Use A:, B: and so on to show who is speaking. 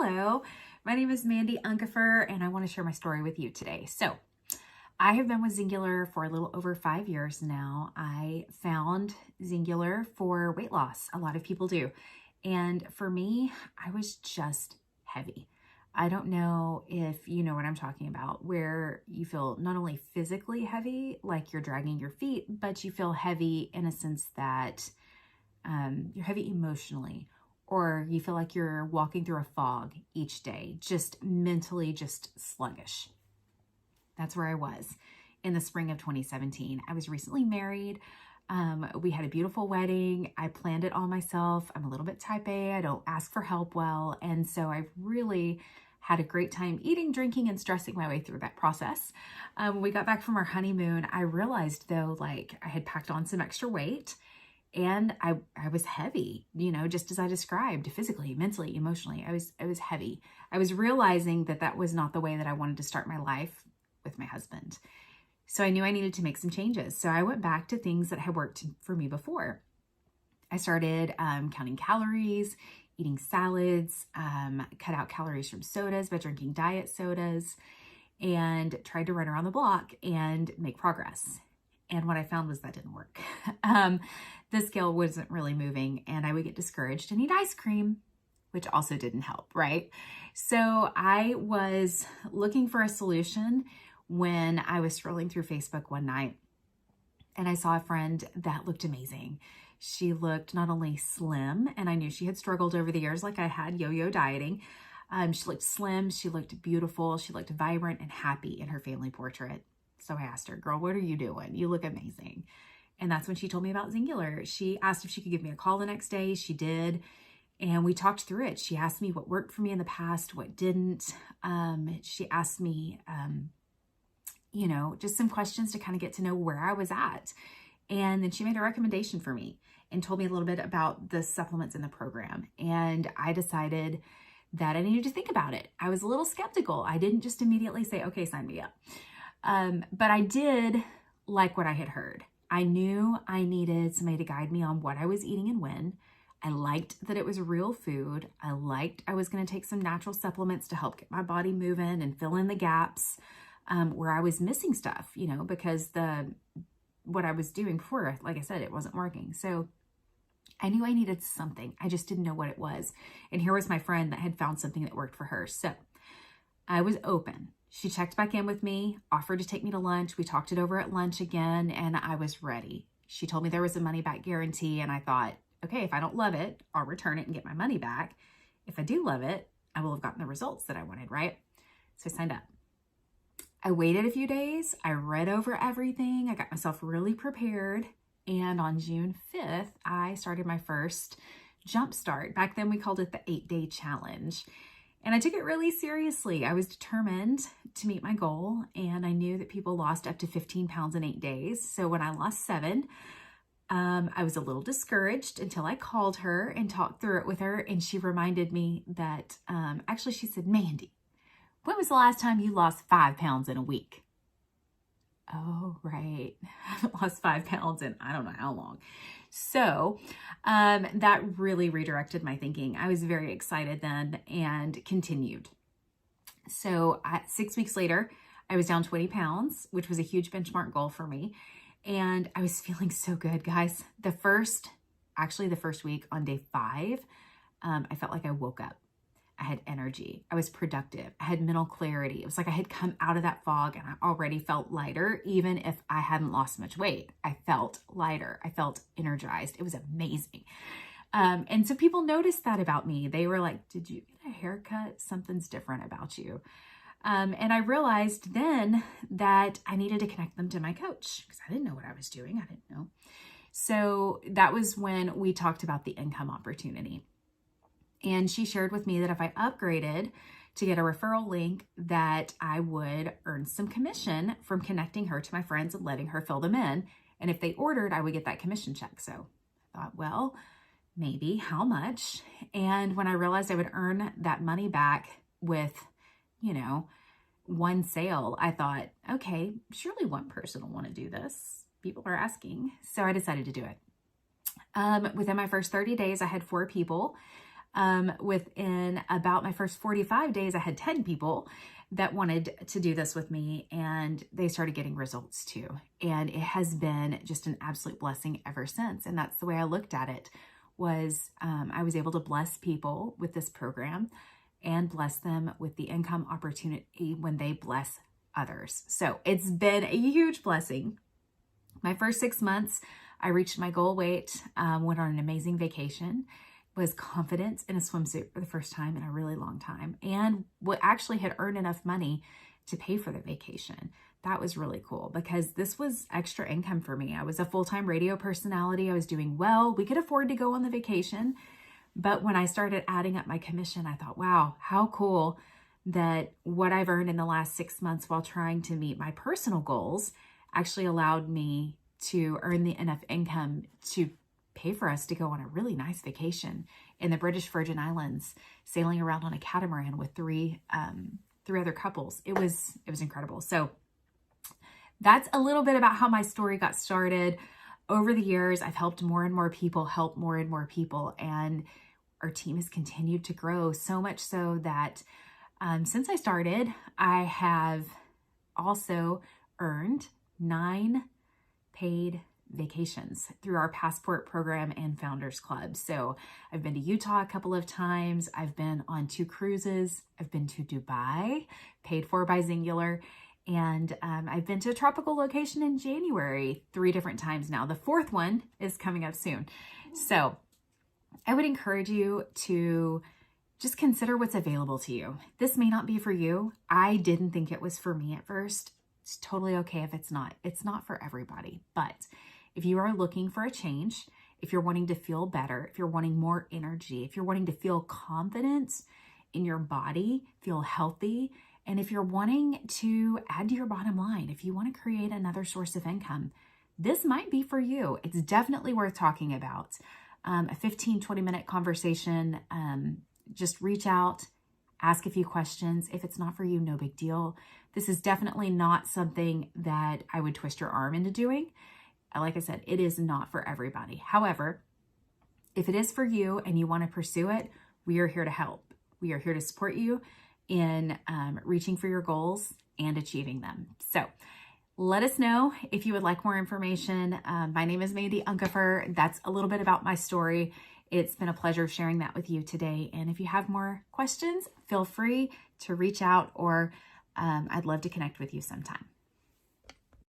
A: Hello, my name is Mandy Unkefer, and I want to share my story with you today. So, I have been with Zingular for a little over 5 years now. I found Zingular for weight loss. A lot of people do. And for me, I was just heavy. I don't know if you know what I'm talking about, where you feel not only physically heavy, like you're dragging your feet, but you feel heavy in a sense that you're heavy emotionally, or you feel like you're walking through a fog each day, just mentally just sluggish. That's where I was in the spring of 2017. I was recently married. We had a beautiful wedding. I planned it all myself. I'm a little bit type A. I don't ask for help well. And so I really had a great time eating, drinking, and stressing my way through that process. When we got back from our honeymoon, I realized though, like I had packed on some extra weight and I was heavy, just as I described, physically, mentally, emotionally. I was heavy. I was realizing that that was not the way that I wanted to start my life with my husband. So I knew I needed to make some changes. So I went back to things that had worked for me before. I started counting calories, eating salads, cut out calories from sodas by drinking diet sodas, and tried to run around the block and make progress. And what I found was that didn't work. The scale wasn't really moving, and I would get discouraged and eat ice cream, which also didn't help, right? So I was looking for a solution when I was scrolling through Facebook one night, and I saw a friend that looked amazing. She looked not only slim, and I knew she had struggled over the years like I had yo-yo dieting. She looked slim, she looked beautiful, she looked vibrant and happy in her family portrait. So I asked her, girl, what are you doing? You look amazing. And that's when she told me about Zingular. She asked if she could give me a call the next day. She did. And we talked through it. She asked me what worked for me in the past, what didn't. She asked me, just some questions to kind of get to know where I was at. And then she made a recommendation for me and told me a little bit about the supplements in the program. And I decided that I needed to think about it. I was a little skeptical. I didn't just immediately say, okay, sign me up. But I did like what I had heard. I knew I needed somebody to guide me on what I was eating and when. I liked that it was real food. I liked I was going to take some natural supplements to help get my body moving and fill in the gaps where I was missing stuff, because what I was doing before, like I said, it wasn't working. So I knew I needed something. I just didn't know what it was. And here was my friend that had found something that worked for her. So I was open. She checked back in with me, offered to take me to lunch. We talked it over at lunch again, and I was ready. She told me there was a money back guarantee, and I thought, okay, if I don't love it, I'll return it and get my money back. If I do love it, I will have gotten the results that I wanted, right? So I signed up. I waited a few days. I read over everything. I got myself really prepared. And on June 5th, I started my first jump start. Back then we called it the 8-day challenge. And I took it really seriously. I was determined to meet my goal, and I knew that people lost up to 15 pounds in 8 days. So when I lost 7, I was a little discouraged until I called her and talked through it with her. And she reminded me that, actually she said, Mandy, when was the last time you lost 5 pounds in a week? Oh, right. I haven't lost 5 pounds in I don't know how long. So that really redirected my thinking. I was very excited then and continued. So 6 weeks later, I was down 20 pounds, which was a huge benchmark goal for me. And I was feeling so good, guys. The first week on day 5, I felt like I woke up. I had energy. I was productive. I had mental clarity. It was like I had come out of that fog and I already felt lighter, even if I hadn't lost much weight. I felt lighter. I felt energized. It was amazing. And so people noticed that about me. They were like, did you get a haircut? Something's different about you. And I realized then that I needed to connect them to my coach because I didn't know what I was doing. I didn't know. So that was when we talked about the income opportunity. And she shared with me that if I upgraded to get a referral link, that I would earn some commission from connecting her to my friends and letting her fill them in. And if they ordered, I would get that commission check. So I thought, well, maybe how much? And when I realized I would earn that money back with, one sale, I thought, okay, surely one person will want to do this. People are asking. So I decided to do it. Within my first 30 days, I had 4 people Within about my first 45 days, I had 10 people that wanted to do this with me, and they started getting results too. And it has been just an absolute blessing ever since. And that's the way I looked at it, was I was able to bless people with this program and bless them with the income opportunity when they bless others. So it's been a huge blessing. My first 6 months, I reached my goal weight, went on an amazing vacation, was confident in a swimsuit for the first time in a really long time, and actually had earned enough money to pay for the vacation. That was really cool because this was extra income for me. I was a full-time radio personality. I was doing well. We could afford to go on the vacation. But when I started adding up my commission, I thought, wow, how cool that what I've earned in the last 6 months while trying to meet my personal goals actually allowed me to earn enough income to pay for us to go on a really nice vacation in the British Virgin Islands, sailing around on a catamaran with three other couples. It was incredible. So that's a little bit about how my story got started. Over the years, I've helped more and more people, and our team has continued to grow, so much so that since I started, I have also earned 9 paid vacations through our Passport program and Founders Club. So I've been to Utah a couple of times. I've been on 2 cruises. I've been to Dubai, paid for by Zingular. And I've been to a tropical location in January 3 different times now. The 4th one is coming up soon. So I would encourage you to just consider what's available to you. This may not be for you. I didn't think it was for me at first. It's totally okay if it's not. It's not for everybody. But if you are looking for a change, if you're wanting to feel better, if you're wanting more energy, if you're wanting to feel confident in your body, feel healthy, and if you're wanting to add to your bottom line, if you want to create another source of income, this might be for you. It's definitely worth talking about. A 15, 20-minute conversation, just reach out, ask a few questions. If it's not for you, no big deal. This is definitely not something that I would twist your arm into doing. Like I said, it is not for everybody. However, if it is for you and you want to pursue it, we are here to help. We are here to support you in reaching for your goals and achieving them. So let us know if you would like more information. My name is Mandy Unkefer. That's a little bit about my story. It's been a pleasure sharing that with you today. And if you have more questions, feel free to reach out, or I'd love to connect with you sometime.